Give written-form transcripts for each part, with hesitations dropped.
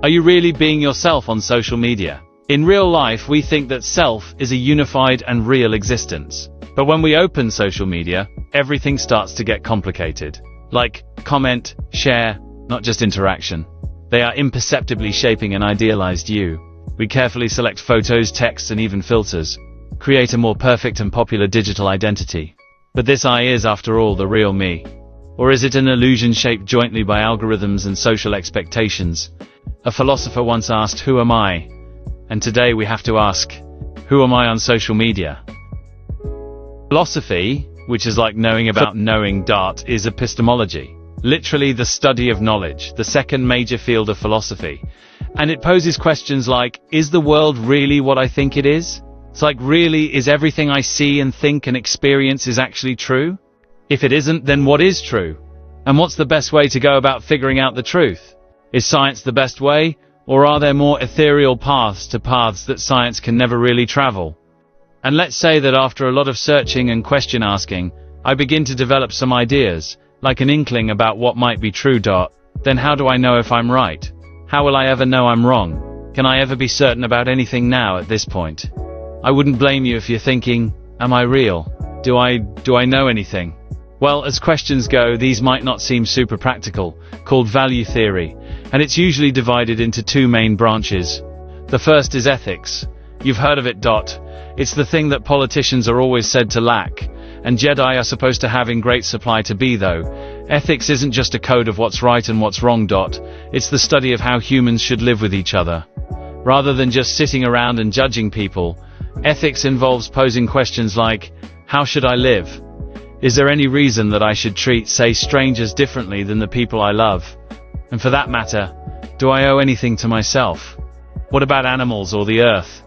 Are you really being yourself on social media? In real life, we think that self is a unified and real existence. But when we open social media, everything starts to get complicated. Like, comment, share, not just interaction. They are imperceptibly shaping an idealized you. We carefully select photos, texts, and even filters, create a more perfect and popular digital identity. But this I is, after all, the real me. Or is it an illusion shaped jointly by algorithms and social expectations? A philosopher once asked, "Who am I?" And today we have to ask, who am I on social media? Philosophy, which is like knowing about knowing, is epistemology. Literally the study of knowledge, the second major field of philosophy. And it poses questions like, is the world really what I think it is? It's like, really, is everything I see and think and experience is actually true? If it isn't, then what is true? And what's the best way to go about figuring out the truth? Is science the best way? Or are there more ethereal paths that science can never really travel? And let's say that after a lot of searching and question asking, I begin to develop some ideas, like an inkling about what might be true. Then how do I know if I'm right? How will I ever know I'm wrong? Can I ever be certain about anything now at this point? I wouldn't blame you if you're thinking, am I real? Do I know anything? Well, as questions go, these might not seem super practical, called value theory, and it's usually divided into two main branches. The first is ethics. You've heard of it. It's the thing that politicians are always said to lack, and Jedi are supposed to have in great supply to be though. Ethics isn't just a code of what's right and what's wrong. It's the study of how humans should live with each other. Rather than just sitting around and judging people, ethics involves posing questions like, how should I live? Is there any reason that I should treat, say, strangers differently than the people I love? And for that matter, do I owe anything to myself? What about animals or the earth?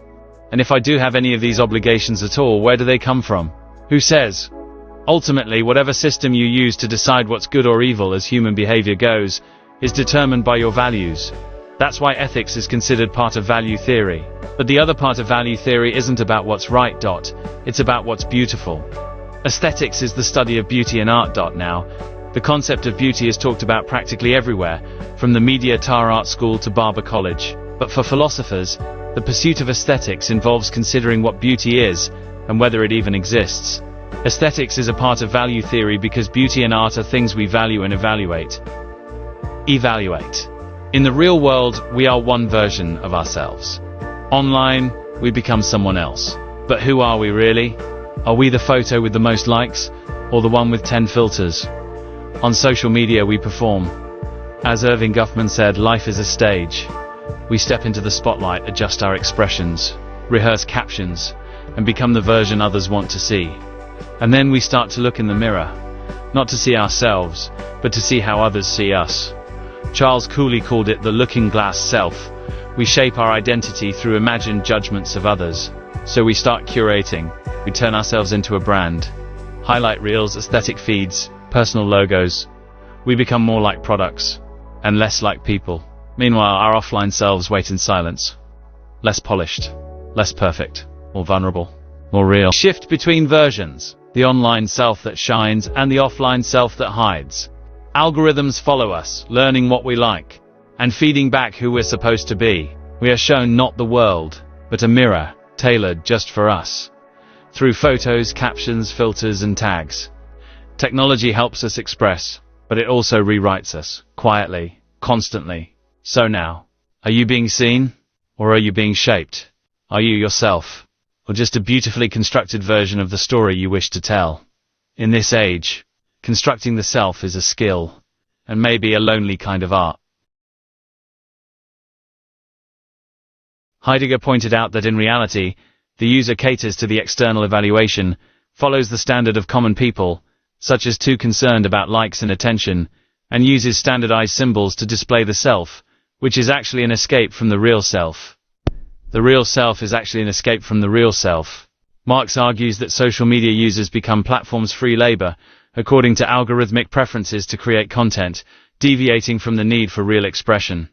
And if I do have any of these obligations at all, where do they come from? Who says? Ultimately, whatever system you use to decide what's good or evil as human behavior goes, is determined by your values. That's why ethics is considered part of value theory. But the other part of value theory isn't about what's right. It's about what's beautiful. Aesthetics is the study of beauty and art. Now, the concept of beauty is talked about practically everywhere, from the media tar art school to Barber College. But for philosophers, the pursuit of aesthetics involves considering what beauty is, and whether it even exists. Aesthetics is a part of value theory because beauty and art are things we value and evaluate. Evaluate. In the real world, we are one version of ourselves. Online, we become someone else. But who are we really? Are we the photo with the most likes, or the one with 10 filters? On social media we perform. As Irving Goffman said, life is a stage. We step into the spotlight, adjust our expressions, rehearse captions, and become the version others want to see. And then we start to look in the mirror, not to see ourselves, but to see how others see us. Charles Cooley called it the looking glass self. We shape our identity through imagined judgments of others. So we start curating. We turn ourselves into a brand. Highlight reels, aesthetic feeds, personal logos. We become more like products, and less like people. Meanwhile, our offline selves wait in silence. Less polished, less perfect, more vulnerable, more real. Shift between versions. The online self that shines and the offline self that hides. Algorithms follow us, learning what we like, and feeding back who we're supposed to be. We are shown not the world, but a mirror, tailored just for us. Through photos, captions, filters, and tags. Technology helps us express, but it also rewrites us, quietly, constantly. So now, are you being seen? Or are you being shaped? Are you yourself? Or just a beautifully constructed version of the story you wish to tell? In this age, constructing the self is a skill, and maybe a lonely kind of art. Heidegger pointed out that in reality, the user caters to the external evaluation, follows the standard of common people, such as too concerned about likes and attention, and uses standardized symbols to display the self, which is actually an escape from the real self. The real self is actually an escape from the real self. Marx argues that social media users become platforms' free labor, according to algorithmic preferences to create content, deviating from the need for real expression.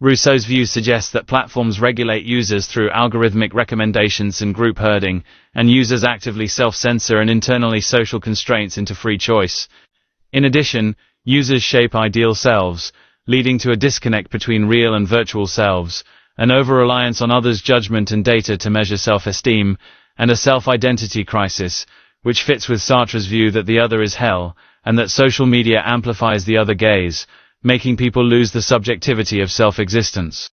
Rousseau's view suggests that platforms regulate users through algorithmic recommendations and group herding, and users actively self-censor and internally social constraints into free choice. In addition, users shape ideal selves, leading to a disconnect between real and virtual selves, an over-reliance on others' judgment and data to measure self-esteem, and a self-identity crisis, which fits with Sartre's view that the other is hell, and that social media amplifies the other gaze, making people lose the subjectivity of self-existence.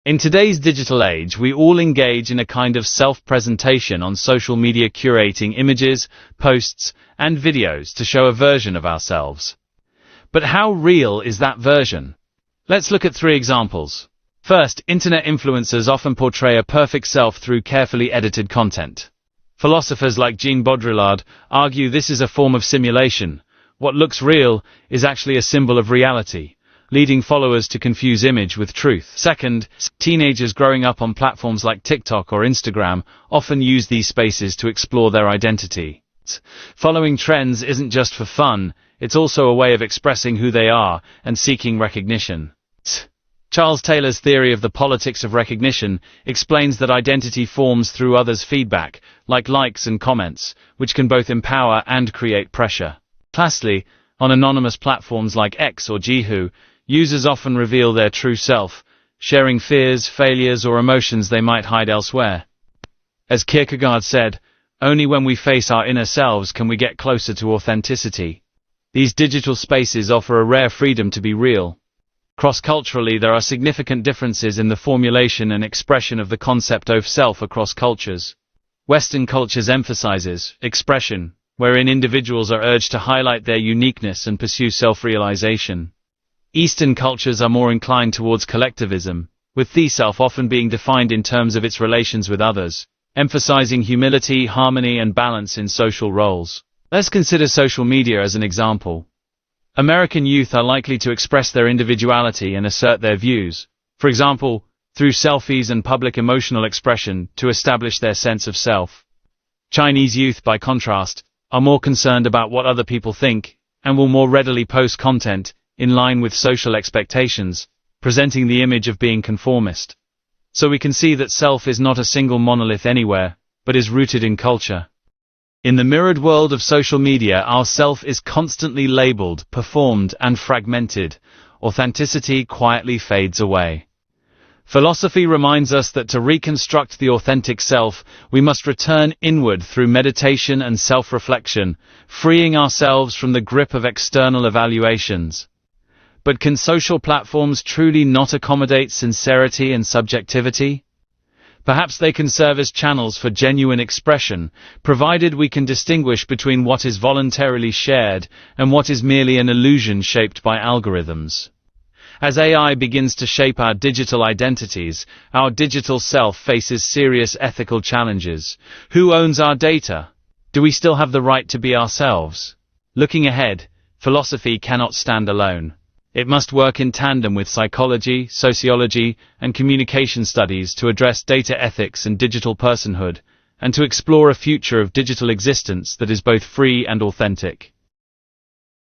In today's digital age, we all engage in a kind of self-presentation on social media, curating images, posts, and videos to show a version of ourselves. But how real is that version? Let's look at 3 examples. First, internet influencers often portray a perfect self through carefully edited content. Philosophers like Jean Baudrillard argue this is a form of simulation. What looks real is actually a symbol of reality, leading followers to confuse image with truth. Second, teenagers growing up on platforms like TikTok or Instagram often use these spaces to explore their identity. Following trends isn't just for fun, it's also a way of expressing who they are and seeking recognition. Charles Taylor's theory of the politics of recognition explains that identity forms through others' feedback, like likes and comments, which can both empower and create pressure. Lastly, on anonymous platforms like X or Jihu, users often reveal their true self, sharing fears, failures, or emotions they might hide elsewhere. As Kierkegaard said, only when we face our inner selves can we get closer to authenticity. These digital spaces offer a rare freedom to be real. Cross-culturally, there are significant differences in the formulation and expression of the concept of self across cultures. Western cultures emphasizes expression, wherein individuals are urged to highlight their uniqueness and pursue self-realization. Eastern cultures are more inclined towards collectivism, with the self often being defined in terms of its relations with others, emphasizing humility, harmony, and balance in social roles. Let's consider social media as an example. American youth are likely to express their individuality and assert their views, for example, through selfies and public emotional expression to establish their sense of self. Chinese youth, by contrast, are more concerned about what other people think, and will more readily post content in line with social expectations, presenting the image of being conformist. So we can see that self is not a single monolith anywhere, but is rooted in culture. In the mirrored world of social media, our self is constantly labeled, performed, and fragmented. Authenticity quietly fades away. Philosophy reminds us that to reconstruct the authentic self, we must return inward through meditation and self-reflection, freeing ourselves from the grip of external evaluations. But can social platforms truly not accommodate sincerity and subjectivity? Perhaps they can serve as channels for genuine expression, provided we can distinguish between what is voluntarily shared and what is merely an illusion shaped by algorithms. As AI begins to shape our digital identities, our digital self faces serious ethical challenges. Who owns our data? Do we still have the right to be ourselves? Looking ahead, philosophy cannot stand alone. It must work in tandem with psychology, sociology, and communication studies to address data ethics and digital personhood, and to explore a future of digital existence that is both free and authentic.